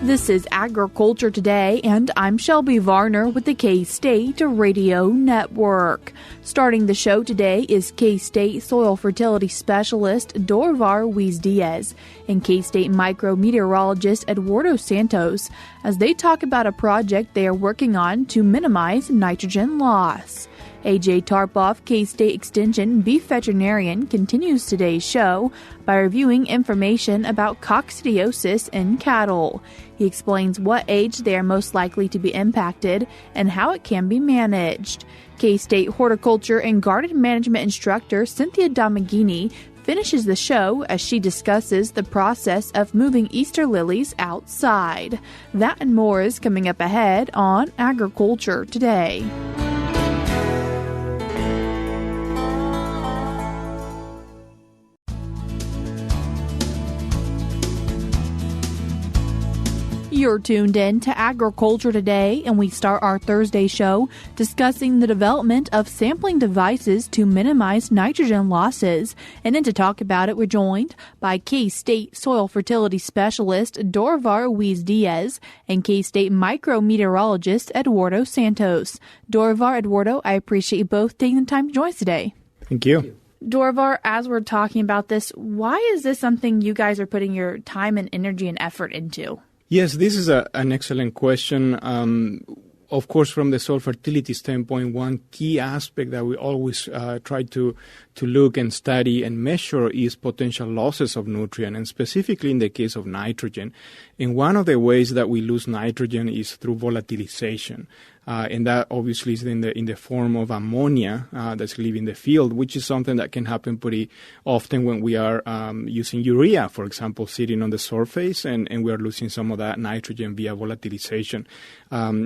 This is Agriculture Today, and I'm Shelby Varner with the K-State Radio Network. Starting the show today is K-State Soil Fertility Specialist Dorivar Ruiz Diaz and K-State micrometeorologist Eduardo Santos as they talk about a project they are working on to minimize nitrogen loss. A.J. Tarpoff, K-State Extension beef veterinarian, continues today's show by reviewing information about coccidiosis in cattle. He explains what age they are most likely to be impacted and how it can be managed. K-State horticulture and garden management instructor Cynthia Domenghini finishes the show as she discusses the process of moving Easter lilies outside. That and more is coming up ahead on Agriculture Today. You're tuned in to Agriculture Today, and we start our Thursday show discussing the development of sampling devices to minimize nitrogen losses. And then to talk about it, we're joined by K-State Soil Fertility Specialist Dorivar Ruiz Diaz and K-State micrometeorologist Eduardo Santos. Dorivar, Eduardo, I appreciate you both taking the time to join us today. Thank you. Dorivar, as we're talking about this, why is this something you guys are putting your time and energy and effort into? Yes, this is an excellent question. Of course, from the soil fertility standpoint, one key aspect that we always try to look and study and measure is potential losses of nutrient, and specifically in the case of nitrogen. And one of the ways that we lose nitrogen is through volatilization. And that obviously is in the form of ammonia that's leaving the field, which is something that can happen pretty often when we are using urea, for example, sitting on the surface, and we are losing some of that nitrogen via volatilization.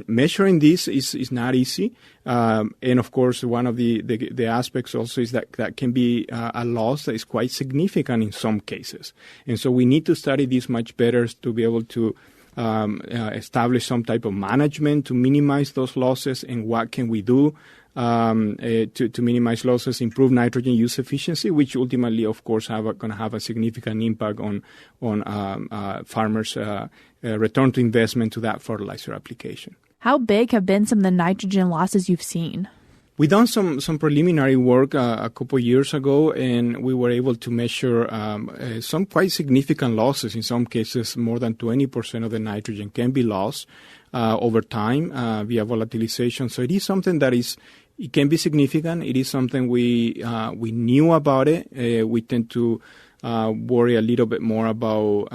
Measuring this is not easy. And of course, one of the aspects also is that can be a loss that is quite significant in some cases. And so we need to study this much better to be able to establish some type of management to minimize those losses, and what can we do to minimize losses, improve nitrogen use efficiency, which ultimately, of course, going to have a significant impact on farmers' return to investment to that fertilizer application. How big have been some of the nitrogen losses you've seen? We've done some preliminary work a couple years ago, and we were able to measure some quite significant losses. In some cases, more than 20% of the nitrogen can be lost over time via volatilization. So it is something that it can be significant. It is something we knew about it. We tend to worry a little bit more about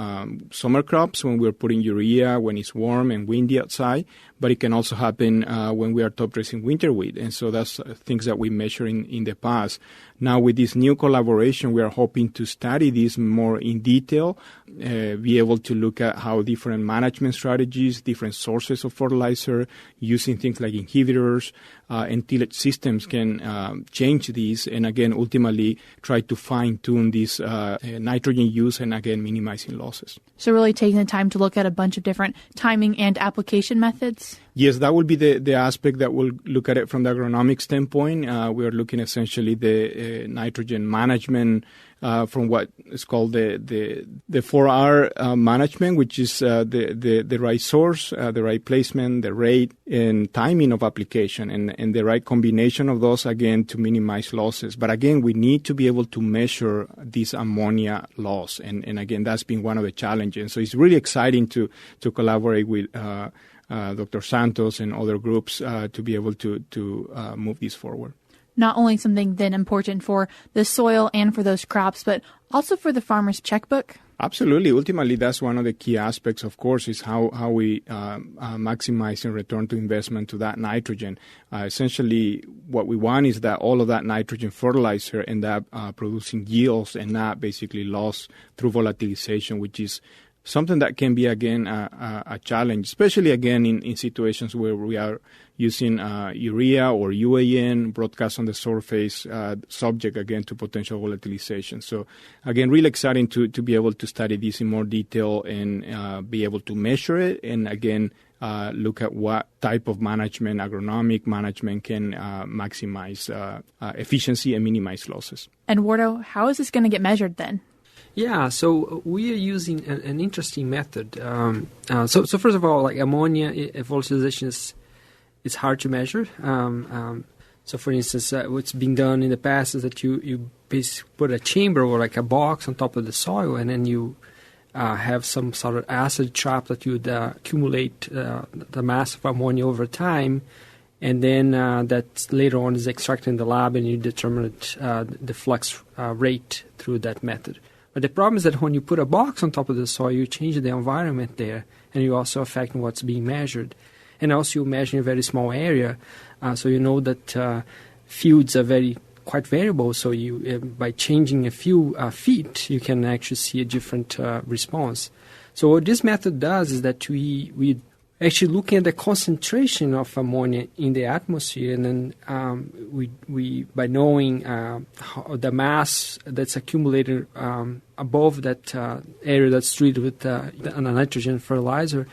summer crops when we're putting urea, when it's warm and windy outside, but it can also happen when we are top dressing winter wheat. And so that's things that we measure in the past. Now with this new collaboration, we are hoping to study this more in detail, be able to look at how different management strategies, different sources of fertilizer, using things like inhibitors and tillage systems can change these, and again, ultimately try to fine-tune this nitrogen use and again, minimizing losses. So really taking the time to look at a bunch of different timing and application methods? Yes, that will be the aspect that we'll look at it from the agronomic standpoint. We are looking essentially the nitrogen management from what is called the 4R management, which is the right source, the right placement, the rate, and timing of application, and the right combination of those, again, to minimize losses. But again, we need to be able to measure this ammonia loss, and again, that's been one of the challenges. So it's really exciting to collaborate with Dr. Santos and other groups to be able to move this forward. Not only something then important for the soil and for those crops, but also for the farmer's checkbook? Absolutely. Ultimately, that's one of the key aspects, of course, is how we maximize and return to investment to that nitrogen. Essentially, what we want is that all of that nitrogen fertilizer end up producing yields and not basically lost through volatilization, which is something that can be, again, a challenge, especially, again, in situations where we are using urea or UAN broadcast on the surface, subject, again, to potential volatilization. So, again, really exciting to be able to study this in more detail and be able to measure it and, again, look at what type of management, agronomic management, can maximize efficiency and minimize losses. Eduardo, how is this going to get measured then? Yeah, so we are using an interesting method. So first of all, like ammonia volatilization is hard to measure. So for instance, what's been done in the past is that you basically put a chamber or like a box on top of the soil, and then you have some sort of acid trap that you would accumulate the mass of ammonia over time, and then that later on is extracted in the lab, and you determine the flux rate through that method. But the problem is that when you put a box on top of the soil, you change the environment there, and you also affect what's being measured. And also you measure in a very small area, so you know that fields are quite variable, so you by changing a few feet, you can actually see a different response. So what this method does is that we actually look at the concentration of ammonia in the atmosphere, and then we by knowing the mass that's accumulated above that area that's treated with a nitrogen fertilizer,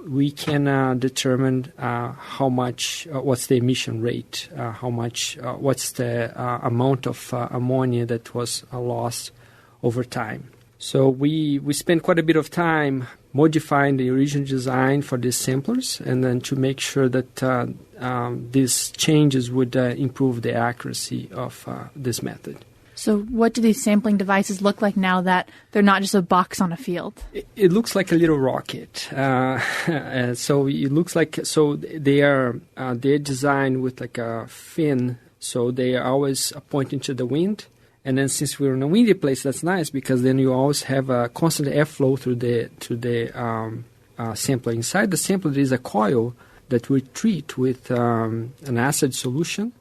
we can determine how much, what's the emission rate, what's the amount of ammonia that was lost over time. So we spent quite a bit of time modifying the original design for these samplers, and then to make sure that these changes would improve the accuracy of this method. So what do these sampling devices look like now that they're not just a box on a field? It looks like a little rocket. So it looks like, so they're designed with like a fin, so they are always pointing to the wind. And then since we're in a windy place, that's nice because then you always have a constant airflow through the sampler. Inside the sampler, there is a coil that we treat with an acid solution.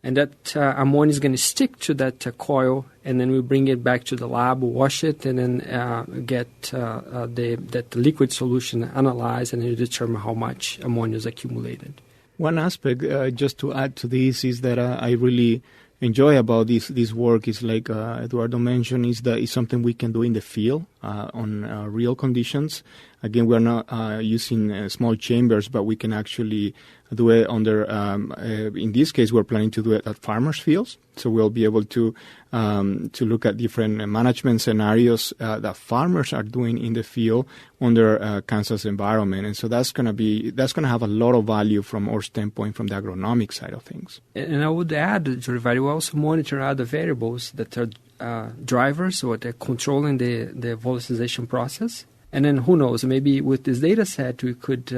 And that ammonia is going to stick to that coil, and then we bring it back to the lab, wash it, and then get that liquid solution analyzed, and then determine how much ammonia is accumulated. One aspect, just to add to this, is that I really enjoy about this work is, like Eduardo mentioned, is something we can do in the field on real conditions. Again, we are not using small chambers, but we can actually do it under, in this case, we're planning to do it at farmers' fields. So we'll be able to look at different management scenarios that farmers are doing in the field under Kansas environment. And so that's going to have a lot of value from our standpoint, from the agronomic side of things. And I would add, Dorivar, we also monitor other variables that are drivers, or they're controlling the volatilization process. And then who knows, maybe with this data set we could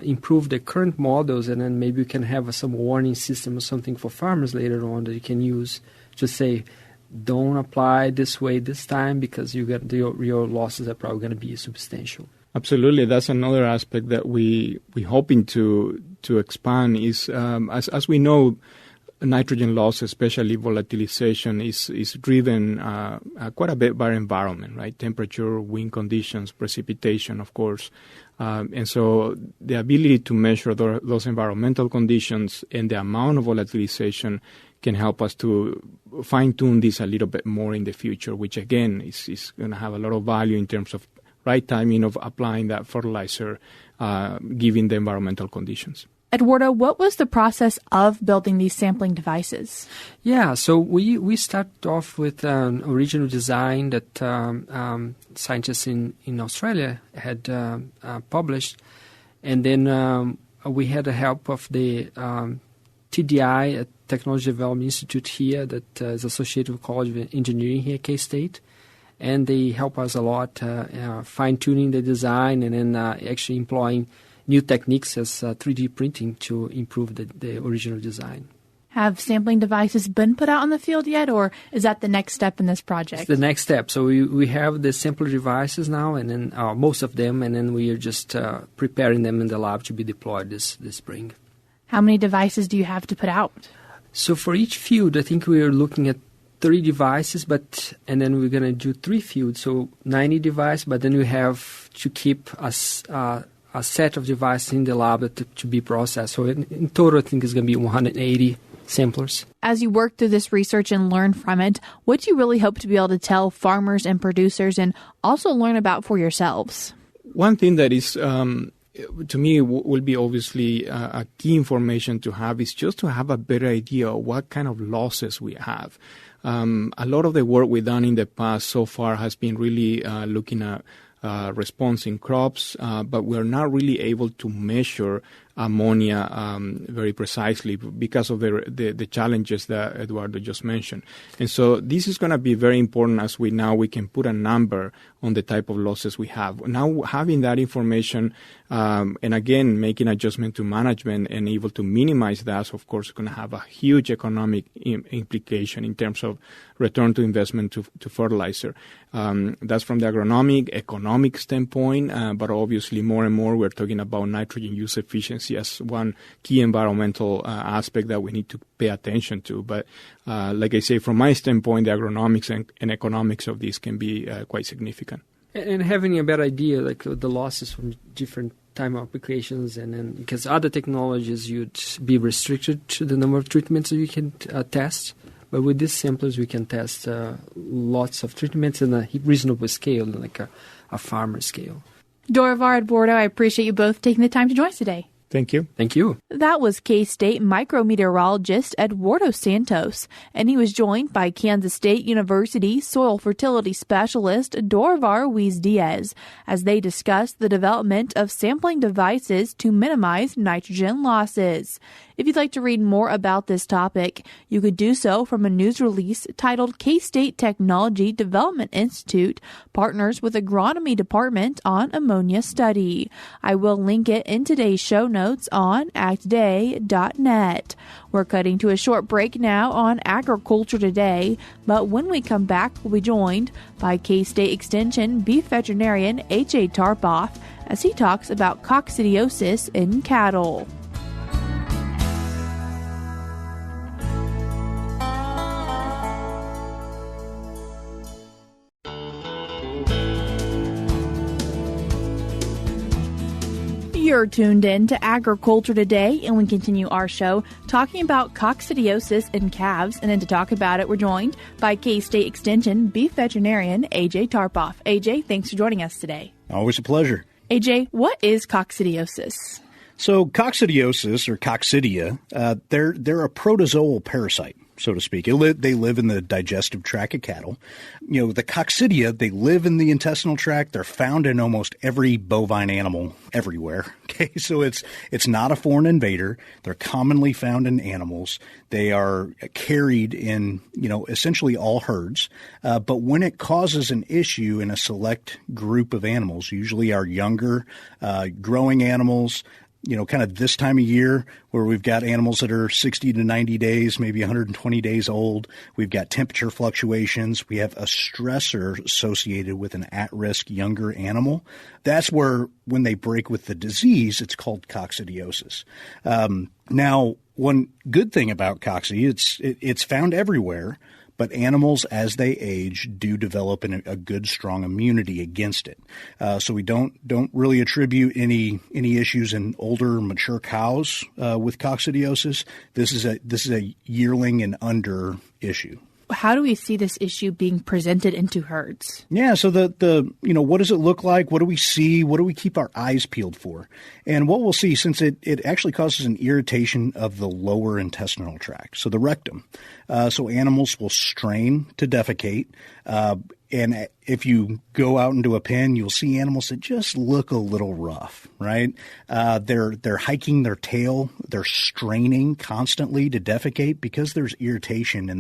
improve the current models, and then maybe we can have some warning system or something for farmers later on that you can use to say, don't apply this way this time because your losses are probably going to be substantial. Absolutely. That's another aspect that we're hoping to expand is, as we know, nitrogen loss, especially volatilization, is driven quite a bit by environment, right? Temperature, wind conditions, precipitation, of course. And so the ability to measure those environmental conditions and the amount of volatilization can help us to fine-tune this a little bit more in the future, which, again, is going to have a lot of value in terms of right timing of applying that fertilizer, given the environmental conditions. Eduardo, what was the process of building these sampling devices? Yeah, so we started off with an original design that scientists in Australia had published, and then we had the help of the TDI, Technology Development Institute here, that is associated with College of Engineering here at K-State, and they help us a lot fine-tuning the design and then actually employing new techniques as 3D printing to improve the original design. Have sampling devices been put out in the field yet, or is that the next step in this project? It's the next step. So we have the sampler devices now, and then most of them, and then we are just preparing them in the lab to be deployed this spring. How many devices do you have to put out? So for each field, I think we are looking at 3 devices, and then we're going to do 3 fields, so 90 devices, but then we have to keep a set of devices in the lab to be processed. So in total, I think it's going to be 180 samplers. As you work through this research and learn from it, what do you really hope to be able to tell farmers and producers and also learn about for yourselves? One thing that is, to me, will be obviously a key information to have is just to have a better idea of what kind of losses we have. A lot of the work we've done in the past so far has been really looking at response in crops, but we're not really able to measure ammonia very precisely because of the challenges that Eduardo just mentioned. And so this is going to be very important as we can put a number on the type of losses we have. Now having that information and again making adjustment to management and able to minimize that, of course, is going to have a huge economic implication in terms of return to investment to fertilizer. That's from the agronomic, economic standpoint, but obviously more and more we're talking about nitrogen use efficiency as one key environmental aspect that we need to pay attention to. But like I say, from my standpoint, the agronomics and economics of this can be quite significant. And having a better idea, like the losses from different time applications, and then because other technologies you'd be restricted to the number of treatments that you can test. But with these samplers, we can test lots of treatments in a reasonable scale, like a farmer scale. Dorivar, Eduardo, I appreciate you both taking the time to join us today. Thank you. Thank you. That was K-State micrometeorologist Eduardo Santos, and he was joined by Kansas State University soil fertility specialist Dorivar Ruiz Diaz as they discussed the development of sampling devices to minimize nitrogen losses. If you'd like to read more about this topic, you could do so from a news release titled K-State Technology Development Institute partners with Agronomy Department on ammonia study. I will link it in today's show notes on actday.net. We're cutting to a short break now on Agriculture Today, but when we come back, we'll be joined by K-State Extension beef veterinarian A.J. Tarpoff as he talks about coccidiosis in cattle. You're tuned in to Agriculture Today, and we continue our show talking about coccidiosis in calves. And then to talk about it, we're joined by K-State Extension beef veterinarian A.J. Tarpoff. A.J., thanks for joining us today. Always a pleasure. A.J., what is coccidiosis? So coccidiosis, or coccidia, they're a protozoal parasite, so to speak. They live in the digestive tract of cattle. You know, the coccidia, they live in the intestinal tract. They're found in almost every bovine animal everywhere. Okay, so it's not a foreign invader. They're commonly found in animals. They are carried in, essentially all herds. But when it causes an issue in a select group of animals, usually our younger growing animals, kind of this time of year where we've got animals that are 60 to 90 days, maybe 120 days old. We've got temperature fluctuations. We have a stressor associated with an at-risk younger animal. That's where, when they break with the disease, it's called coccidiosis. Now, one good thing about cocci, it's found everywhere. But animals, as they age, do develop a good, strong immunity against it. So we don't really attribute any issues in older, mature cows with coccidiosis. This is a yearling and under issue. How do we see this issue being presented into herds? Yeah, so the what does it look like? What do we see? What do we keep our eyes peeled for? And what we'll see, since it actually causes an irritation of the lower intestinal tract, so the rectum. So animals will strain to defecate. And if you go out into a pen, you'll see animals that just look a little rough, right? They're hiking their tail. They're straining constantly to defecate because there's irritation in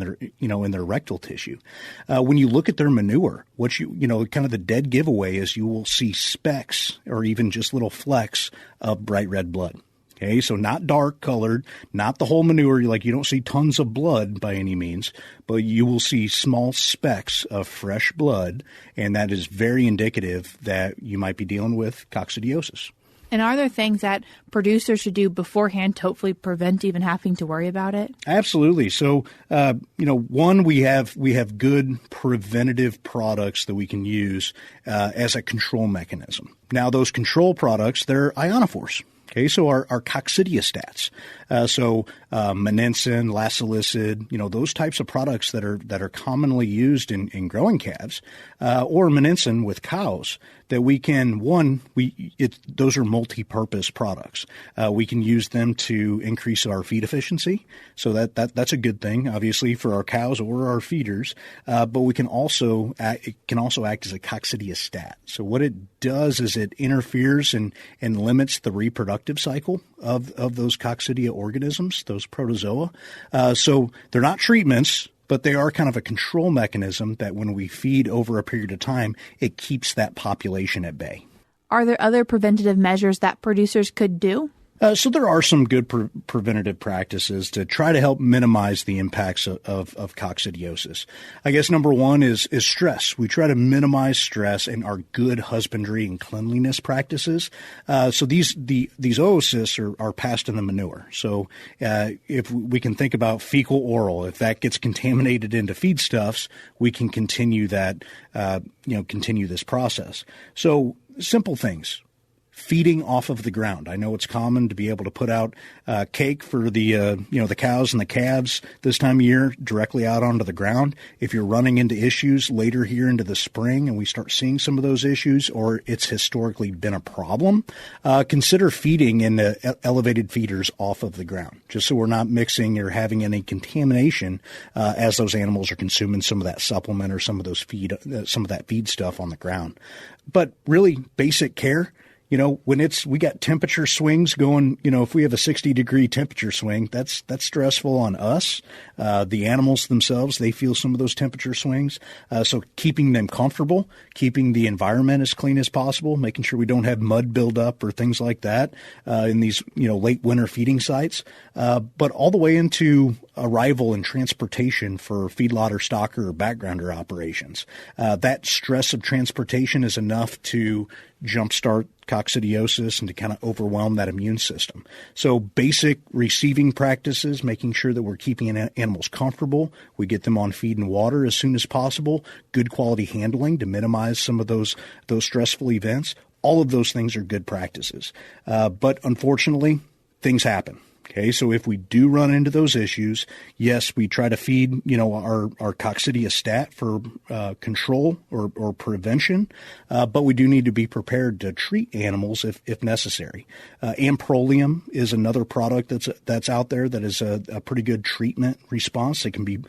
their rectal tissue. When you look at their manure, kind of the dead giveaway is you will see specks or even just little flecks of bright red blood. Okay, so not dark colored, not the whole manure. You don't see tons of blood by any means, but you will see small specks of fresh blood, and that is very indicative that you might be dealing with coccidiosis. And are there things that producers should do beforehand to hopefully prevent even having to worry about it? Absolutely. So, one, we have good preventative products that we can use as a control mechanism. Now, those control products, they're ionophores. Okay, so our coccidiostats, monensin, lacelicid, those types of products that are commonly used in growing calves, or monensin with cows, that we can those are multi-purpose products. We can use them to increase our feed efficiency, so that's a good thing, obviously, for our cows or our feeders. But it can also act as a coccidiostat. So what it does is it interferes and limits the reproductive cycle of those coccidia organisms, those protozoa. So they're not treatments, but they are kind of a control mechanism that when we feed over a period of time, it keeps that population at bay. Are there other preventative measures that producers could do? So there are some good preventative practices to try to help minimize the impacts of coccidiosis. I guess number one is stress. We try to minimize stress in our good husbandry and cleanliness practices. So these oocysts are passed in the manure. So if we can think about fecal oral, if that gets contaminated into feedstuffs, we can continue that, continue this process. So simple things. Feeding off of the ground. I know it's common to be able to put out cake for the cows and the calves this time of year directly out onto the ground. If you're running into issues later here into the spring and we start seeing some of those issues, or it's historically been a problem, consider feeding in the elevated feeders off of the ground, just so we're not mixing or having any contamination as those animals are consuming some of that supplement or some of that feed stuff on the ground. But really basic care. When we got temperature swings going, if we have a 60-degree temperature swing, that's stressful on us. The animals themselves, they feel some of those temperature swings. So keeping them comfortable, keeping the environment as clean as possible, making sure we don't have mud buildup or things like that in these, late winter feeding sites. But all the way into arrival and transportation for feedlot or stocker or backgrounder operations. That stress of transportation is enough to jumpstart coccidiosis and to kind of overwhelm that immune system. So basic receiving practices, making sure that we're keeping animals comfortable. We get them on feed and water as soon as possible. Good quality handling to minimize some of those stressful events. All of those things are good practices. But unfortunately, things happen. Okay, so if we do run into those issues, yes, we try to feed, our coccidiostat for control or prevention, but we do need to be prepared to treat animals if necessary. Amprolium is another product that's out there that is a pretty good treatment response. It can be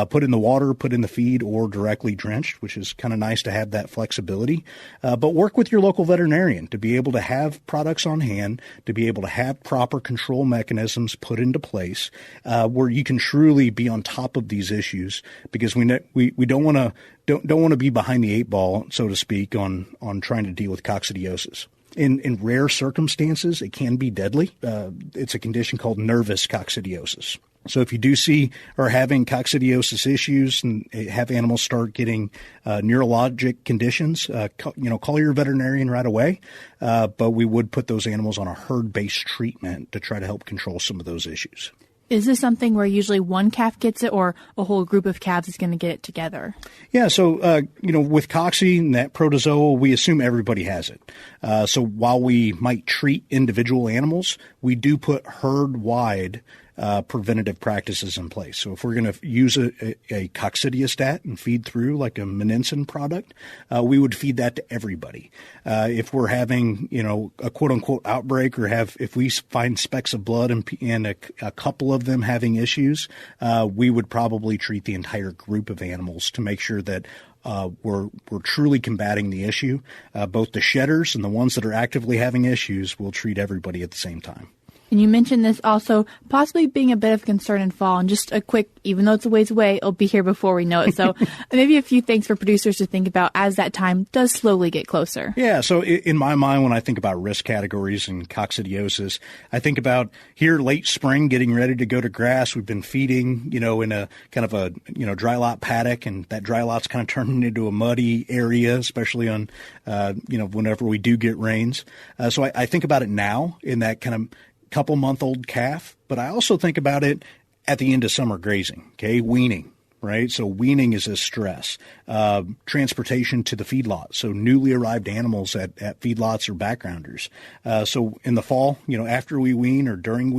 put in the water, put in the feed, or directly drenched, which is kind of nice to have that flexibility. But work with your local veterinarian to be able to have products on hand, to be able to have proper control mechanisms put into place where you can truly be on top of these issues, because we don't want to be behind the eight ball, so to speak, on trying to deal with coccidiosis. In rare circumstances, it can be deadly. It's a condition called nervous coccidiosis. So if you do see or having coccidiosis issues and have animals start getting neurologic conditions, call your veterinarian right away. But we would put those animals on a herd-based treatment to try to help control some of those issues. Is this something where usually one calf gets it, or a whole group of calves is going to get it together? Yeah, so, with cocci and that protozoa, we assume everybody has it. So while we might treat individual animals, we do put herd-wide preventative practices in place. So if we're going to use a coccidiostat and feed through like a monensin product, we would feed that to everybody. If we're having, a quote-unquote outbreak, or if we find specks of blood and a couple of them having issues, we would probably treat the entire group of animals to make sure that we're truly combating the issue. Both the shedders and the ones that are actively having issues, will treat everybody at the same time. And you mentioned this also possibly being a bit of concern in fall. And just a quick, even though it's a ways away, it'll be here before we know it. So maybe a few things for producers to think about as that time does slowly get closer. Yeah. So in my mind, when I think about risk categories and coccidiosis, I think about here late spring, getting ready to go to grass. We've been feeding, in a kind of a, dry lot paddock, and that dry lot's kind of turning into a muddy area, especially on, whenever we do get rains. So I think about it now in that kind of couple-month-old calf, but I also think about it at the end of summer grazing, okay, weaning. right? So weaning is a stress. Transportation to the feedlot, so newly arrived animals at feedlots or backgrounders. So in the fall, after we wean or during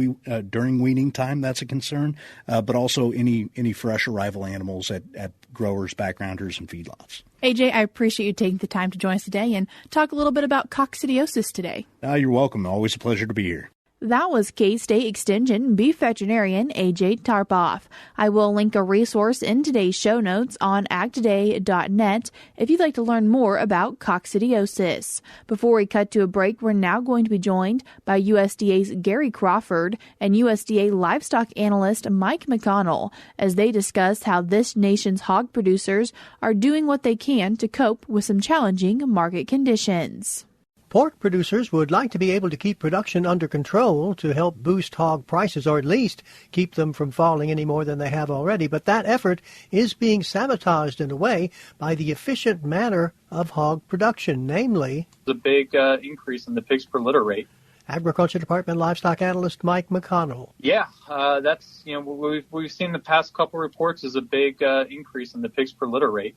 weaning time, that's a concern. But also any fresh arrival animals at growers, backgrounders, and feedlots. AJ, I appreciate you taking the time to join us today and talk a little bit about coccidiosis today. You're welcome. Always a pleasure to be here. That was K-State Extension Beef Veterinarian AJ Tarpoff. I will link a resource in today's show notes on agtoday.net if you'd like to learn more about coccidiosis. Before we cut to a break, we're now going to be joined by USDA's Gary Crawford and USDA livestock analyst Mike McConnell as they discuss how this nation's hog producers are doing what they can to cope with some challenging market conditions. Pork producers would like to be able to keep production under control to help boost hog prices, or at least keep them from falling any more than they have already. But that effort is being sabotaged in a way by the efficient manner of hog production, namely the big increase in the pigs per litter rate. Agriculture Department livestock analyst Mike McConnell. Yeah, that's we've seen the past couple reports is a big increase in the pigs per litter rate,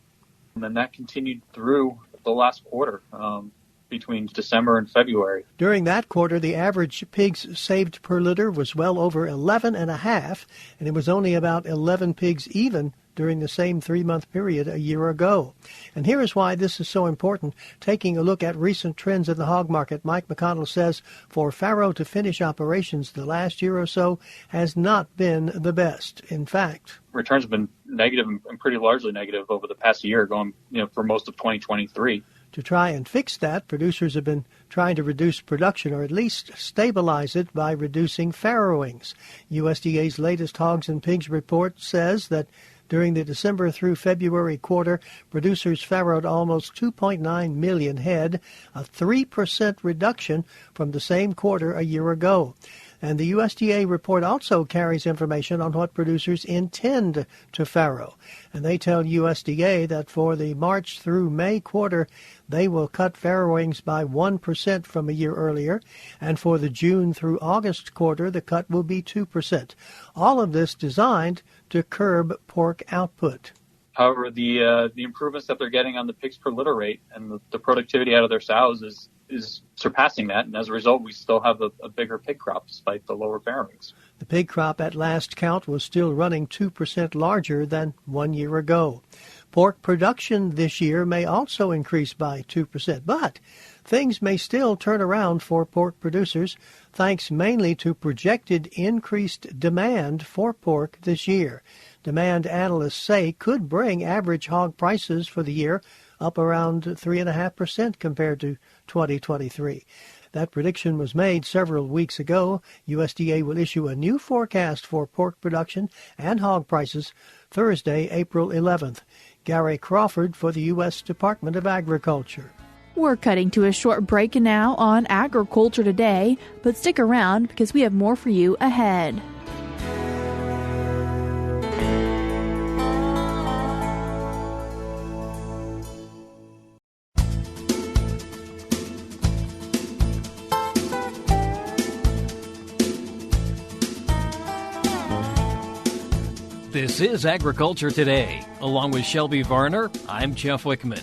and that continued through the last quarter. Between December and February. During that quarter, the average pigs saved per litter was well over 11.5, and it was only about 11 pigs even during the same 3-month period a year ago. And here is why this is so important. Taking a look at recent trends in the hog market, Mike McConnell says for farrow to finish operations the last year or so has not been the best. In fact, returns have been negative and pretty largely negative over the past year, going for most of 2023. To try and fix that, producers have been trying to reduce production, or at least stabilize it, by reducing farrowings. USDA's latest Hogs and Pigs report says that during the December through February quarter, producers farrowed almost 2.9 million head, a 3% reduction from the same quarter a year ago. And the USDA report also carries information on what producers intend to farrow. And they tell USDA that for the March through May quarter, they will cut farrowings by 1% from a year earlier. And for the June through August quarter, the cut will be 2%. All of this designed to curb pork output. However, the improvements that they're getting on the pigs per litter rate and the productivity out of their sows is surpassing that, and as a result, we still have a bigger pig crop despite the lower farrowings. The pig crop at last count was still running 2% larger than 1 year ago. Pork production this year may also increase by 2%, but things may still turn around for pork producers, thanks mainly to projected increased demand for pork this year. Demand analysts say could bring average hog prices for the year up around 3.5% compared to 2023. That prediction was made several weeks ago. USDA will issue a new forecast for pork production and hog prices Thursday, April 11th. Gary Crawford for the U.S. Department of Agriculture. We're cutting to a short break now on Agriculture Today, but stick around because we have more for you ahead. This is Agriculture Today. Along with Shelby Varner, I'm Jeff Wickman.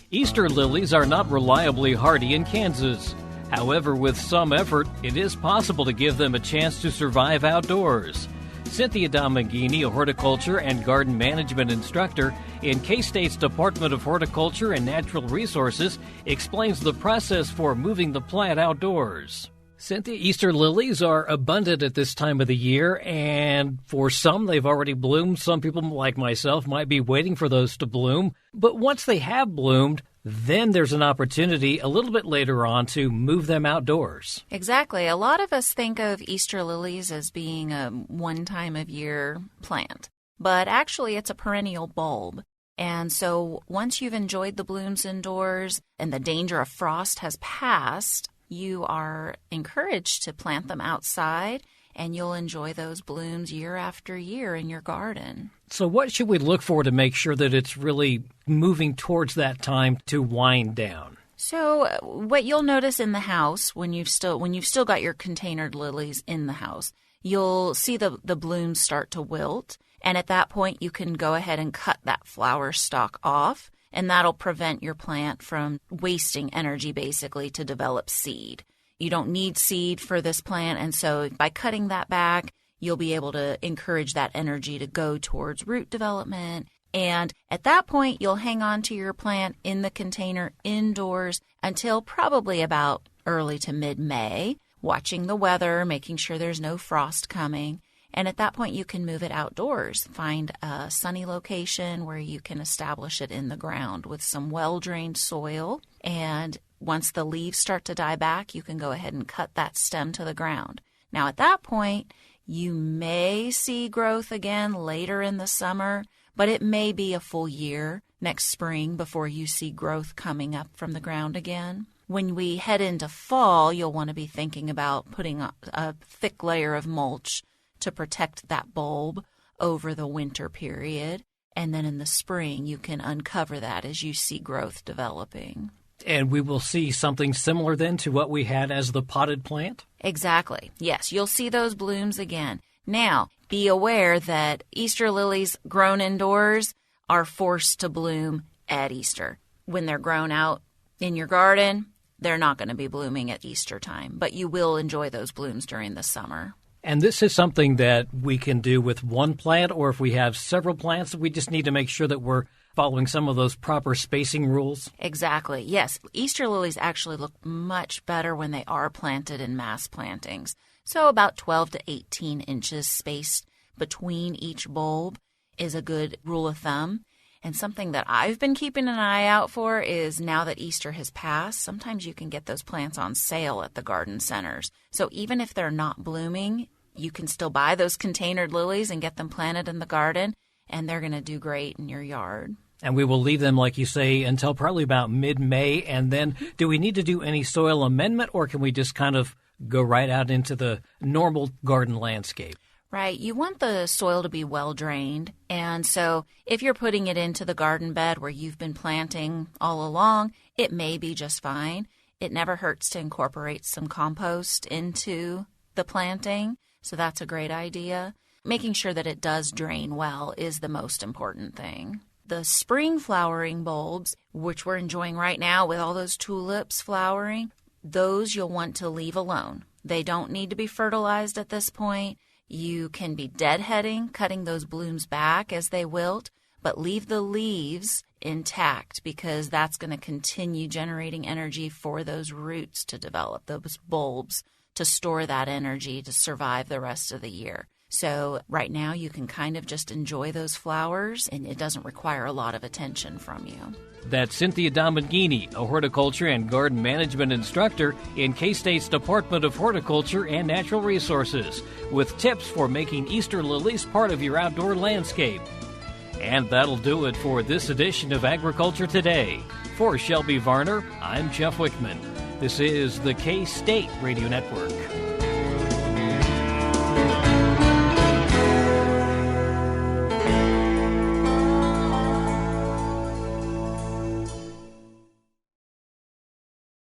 Easter lilies are not reliably hardy in Kansas. However, with some effort, it is possible to give them a chance to survive outdoors. Cynthia Domenghini, a horticulture and garden management instructor in K-State's Department of Horticulture and Natural Resources, explains the process for moving the plant outdoors. Cynthia, Easter lilies are abundant at this time of the year, and for some, they've already bloomed. Some people, like myself, might be waiting for those to bloom. But once they have bloomed, then there's an opportunity a little bit later on to move them outdoors. Exactly. A lot of us think of Easter lilies as being a one-time-of-year plant, but actually it's a perennial bulb. And so once you've enjoyed the blooms indoors and the danger of frost has passed, you are encouraged to plant them outside, and you'll enjoy those blooms year after year in your garden. So what should we look for to make sure that it's really moving towards that time to wind down? So what you'll notice in the house when you've still got your containered lilies in the house, you'll see the blooms start to wilt, And at that point, you can go ahead and cut that flower stalk off, and that'll prevent your plant from wasting energy, basically, to develop seed. You don't need seed for this plant, and so by cutting that back, you'll be able to encourage that energy to go towards root development. And at that point, you'll hang on to your plant in the container indoors until probably about early to mid-May, watching the weather, making sure there's no frost coming. And at that point, you can move it outdoors. Find a sunny location where you can establish it in the ground with some well-drained soil. And once the leaves start to die back, you can go ahead and cut that stem to the ground. Now, at that point, you may see growth again later in the summer, but it may be a full year next spring before you see growth coming up from the ground again. When we head into fall, you'll want to be thinking about putting a thick layer of mulch to protect that bulb over the winter period. And then in the spring, you can uncover that as you see growth developing. And we will see something similar then to what we had as the potted plant? Exactly. Yes, you'll see those blooms again. Now, be aware that Easter lilies grown indoors are forced to bloom at Easter. When they're grown out in your garden, they're not going to be blooming at Easter time, but you will enjoy those blooms during the summer. And this is something that we can do with one plant, or if we have several plants, we just need to make sure that we're following some of those proper spacing rules. Exactly. Yes. Easter lilies actually look much better when they are planted in mass plantings. So about 12 to 18 inches spaced between each bulb is a good rule of thumb. And something that I've been keeping an eye out for is now that Easter has passed, sometimes you can get those plants on sale at the garden centers. So even if they're not blooming, you can still buy those containered lilies and get them planted in the garden, and they're going to do great in your yard. And we will leave them, like you say, until probably about mid-May. And then do we need to do any soil amendment, or can we just kind of go right out into the normal garden landscape? Right. You want the soil to be well drained. And so if you're putting it into the garden bed where you've been planting all along, it may be just fine. It never hurts to incorporate some compost into the planting. So that's a great idea. Making sure that it does drain well is the most important thing. The spring flowering bulbs, which we're enjoying right now with all those tulips flowering, those you'll want to leave alone. They don't need to be fertilized at this point. You can be deadheading, cutting those blooms back as they wilt, but leave the leaves intact because that's going to continue generating energy for those roots to develop, those bulbs to store that energy to survive the rest of the year. So right now you can kind of just enjoy those flowers, and it doesn't require a lot of attention from you. That's Cynthia Domenghini, a horticulture and garden management instructor in K-State's Department of Horticulture and Natural Resources, with tips for making Easter lilies part of your outdoor landscape. And that'll do it for this edition of Agriculture Today. For Shelby Varner, I'm Jeff Wickman. This is the K-State Radio Network.